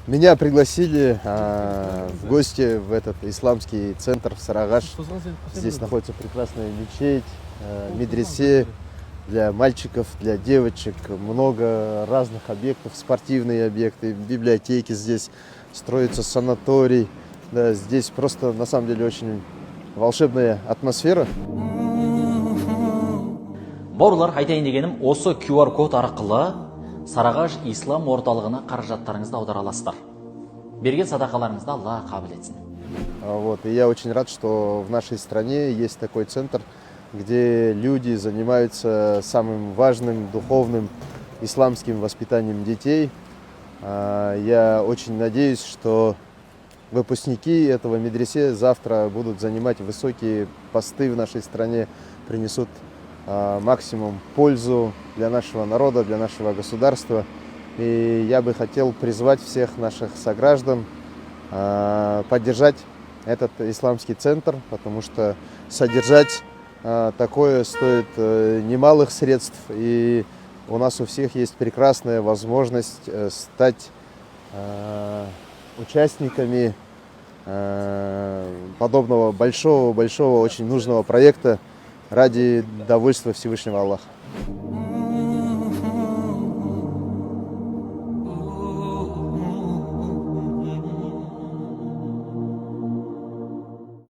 Меня пригласили в гости в этот исламский центр в Сарагаш. Здесь находится прекрасная мечеть, медресе для мальчиков, для девочек. Много разных объектов, спортивные объекты, библиотеки здесь, строится санаторий. Да, здесь просто на самом деле очень волшебная атмосфера. Бауырлар, айтайын дегенім, осы QR код арқылы Сарағаш ислам орталығына қаражаттарыңызды аудара аласыздар. Берген садақаларыңызды Алла қабыл етсін. И я очень рад, что в нашей стране есть такой центр, где люди занимаются самым важным духовным исламским воспитанием детей. Я очень надеюсь, что выпускники этого медресе завтра будут занимать высокие посты в нашей стране, принесут максимум пользу для нашего народа, для нашего государства. И я бы хотел призвать всех наших сограждан поддержать этот исламский центр, потому что содержать такое стоит немалых средств. И у нас у всех есть прекрасная возможность стать участниками подобного большого, очень нужного проекта ради довольства Всевышнего Аллаха.